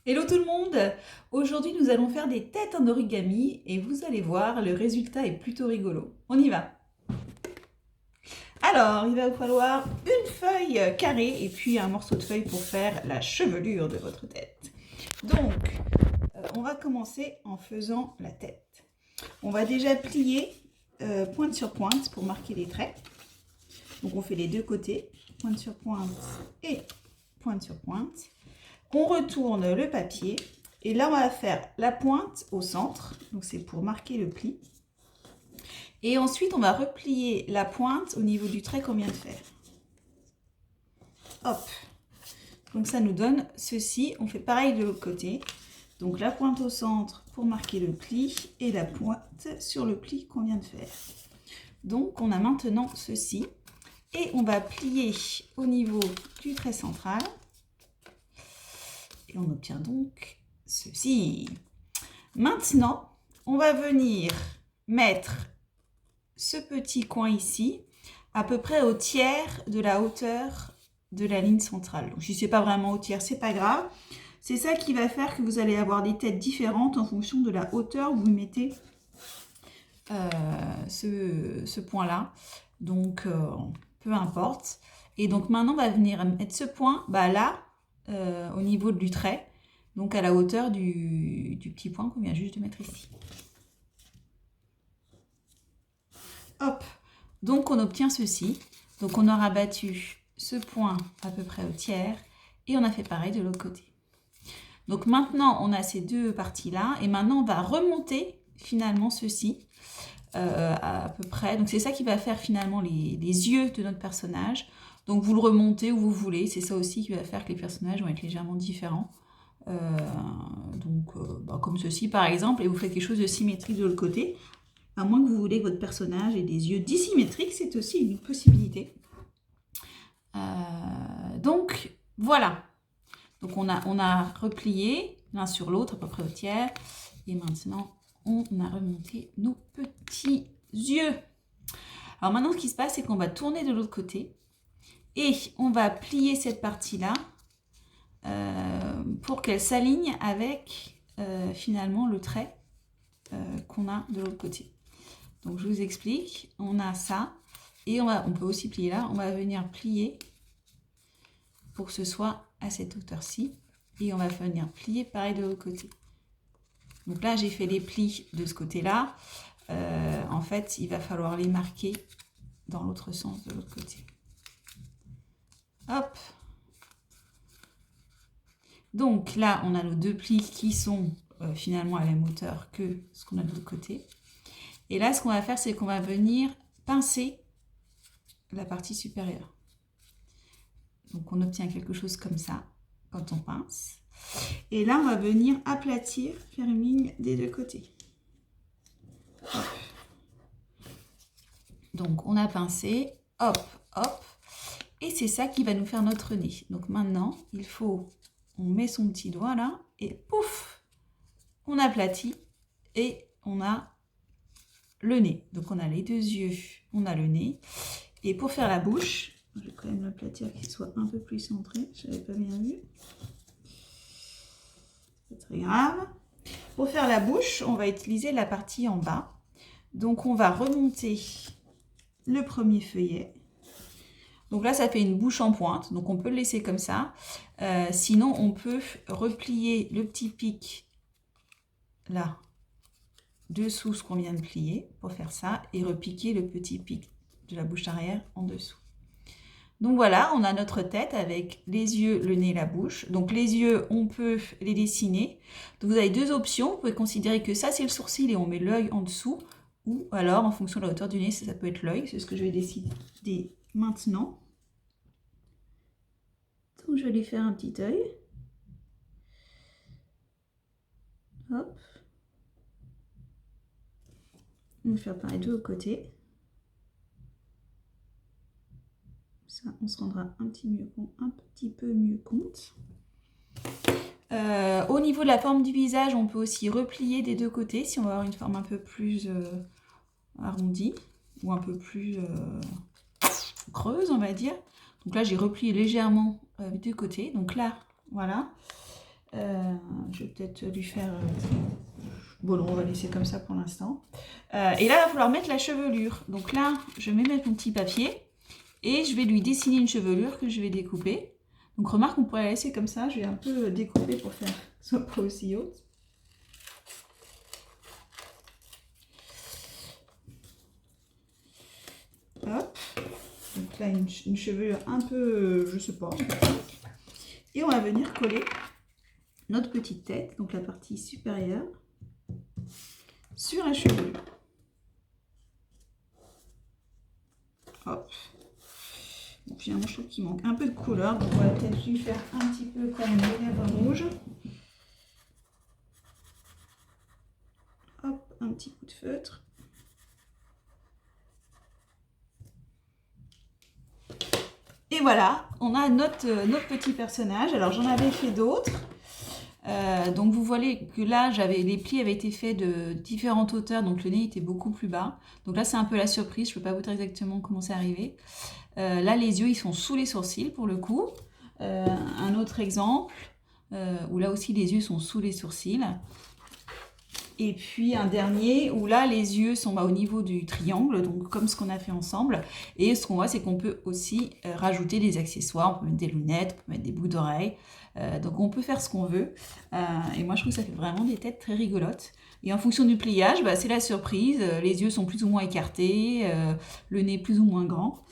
Hello tout le monde! Aujourd'hui nous allons faire des têtes en origami et vous allez voir, le résultat est plutôt rigolo. On y va! Alors, il va vous falloir une feuille carrée et puis un morceau de feuille pour faire la chevelure de votre tête. Donc, on va commencer en faisant la tête. On va déjà plier pointe sur pointe pour marquer les traits. Donc on fait les deux côtés, pointe sur pointe et pointe sur pointe. On retourne le papier et là on va faire la pointe au centre, donc c'est pour marquer le pli. Et ensuite on va replier la pointe au niveau du trait qu'on vient de faire. Hop, donc ça nous donne ceci. On fait pareil de l'autre côté. Donc la pointe au centre pour marquer le pli et la pointe sur le pli qu'on vient de faire. Donc on a maintenant ceci et on va plier au niveau du trait central. Et on obtient donc ceci. Maintenant, on va venir mettre ce petit coin ici, à peu près au tiers de la hauteur de la ligne centrale. Donc, si ce n'est pas vraiment au tiers, c'est pas grave. C'est ça qui va faire que vous allez avoir des têtes différentes en fonction de la hauteur où vous mettez ce point-là. Donc, peu importe. Et donc, maintenant, on va venir mettre ce point là, au niveau du trait, donc à la hauteur du petit point qu'on vient juste de mettre ici. Hop, donc on obtient ceci. Donc on aura battu ce point à peu près au tiers et on a fait pareil de l'autre côté. Donc maintenant on a ces deux parties-là et maintenant on va remonter finalement ceci à peu près. Donc c'est ça qui va faire finalement les yeux de notre personnage. Donc vous le remontez où vous voulez, c'est ça aussi qui va faire que les personnages vont être légèrement différents. Comme ceci par exemple, et vous faites quelque chose de symétrique de l'autre côté, à moins que vous voulez que votre personnage ait des yeux dissymétriques, c'est aussi une possibilité. Donc voilà, donc on a replié l'un sur l'autre à peu près au tiers, et maintenant on a remonté nos petits yeux. Alors maintenant ce qui se passe, c'est qu'on va tourner de l'autre côté, et on va plier cette partie-là pour qu'elle s'aligne avec finalement le trait qu'on a de l'autre côté. Donc je vous explique, on a ça, et on peut aussi plier là, on va venir plier pour que ce soit à cette hauteur-ci, et on va venir plier pareil de l'autre côté. Donc là j'ai fait les plis de ce côté-là, en fait il va falloir les marquer dans l'autre sens de l'autre côté. Hop! Donc là, on a nos deux plis qui sont finalement à la même hauteur que ce qu'on a de l'autre côté. Et là, ce qu'on va faire, c'est qu'on va venir pincer la partie supérieure. Donc on obtient quelque chose comme ça quand on pince. Et là, on va venir aplatir, faire une ligne des deux côtés. Hop. Donc on a pincé, hop, hop. Et c'est ça qui va nous faire notre nez. Donc maintenant, on met son petit doigt là, et pouf, on aplatit, et on a le nez. Donc on a les deux yeux, on a le nez. Et pour faire la bouche, je vais quand même l'aplatir qu'il soit un peu plus centré, je n'avais pas bien vu. C'est très grave. Pour faire la bouche, on va utiliser la partie en bas. Donc on va remonter le premier feuillet. Donc là, ça fait une bouche en pointe, donc on peut le laisser comme ça. Sinon, on peut replier le petit pic là, dessous ce qu'on vient de plier, pour faire ça, et repiquer le petit pic de la bouche arrière en dessous. Donc voilà, on a notre tête avec les yeux, le nez, la bouche. Donc les yeux, on peut les dessiner. Donc vous avez deux options. Vous pouvez considérer que ça, c'est le sourcil et on met l'œil en dessous. Ou alors, en fonction de la hauteur du nez, ça peut être l'œil. C'est ce que je vais décider maintenant. Donc je vais lui faire un petit œil. Hop. On va faire pareil de l'autre côté. Ça, on se rendra un petit peu mieux compte. Au niveau de la forme du visage, on peut aussi replier des deux côtés si on veut avoir une forme un peu plus arrondie ou un peu plus creuse, on va dire. Donc là, j'ai replié légèrement des deux côtés. Donc là, voilà. je vais peut-être lui faire... Bon, non, on va laisser comme ça pour l'instant. Et là, il va falloir mettre la chevelure. Donc là, je vais mettre mon petit papier et je vais lui dessiner une chevelure que je vais découper. Donc remarque, on pourrait la laisser comme ça. Je vais un peu découper pour faire que ce soit pas aussi haute. Hop. Donc là, une chevelure un peu, je sais pas. Et on va venir coller notre petite tête, donc la partie supérieure, sur la chevelure. Hop. Donc finalement, je trouve qu'il manque un peu de couleur, donc on va peut-être lui faire un petit peu comme des lèvres rouges. Hop, un petit coup de feutre. Et voilà, on a notre petit personnage. Alors j'en avais fait d'autres. Donc vous voyez que là, les plis avaient été faits de différentes hauteurs, donc le nez était beaucoup plus bas. Donc là, c'est un peu la surprise, je ne peux pas vous dire exactement comment c'est arrivé. Là, les yeux, ils sont sous les sourcils pour le coup. Un autre exemple, où là aussi, les yeux sont sous les sourcils. Et puis un dernier où là les yeux sont au niveau du triangle, donc comme ce qu'on a fait ensemble. Et ce qu'on voit, c'est qu'on peut aussi rajouter des accessoires, on peut mettre des lunettes, on peut mettre des boucles d'oreilles. Donc on peut faire ce qu'on veut. Et moi je trouve que ça fait vraiment des têtes très rigolotes. Et en fonction du pliage, c'est la surprise. Les yeux sont plus ou moins écartés, le nez plus ou moins grand.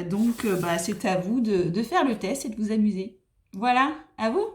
Donc c'est à vous de faire le test et de vous amuser. Voilà, à vous!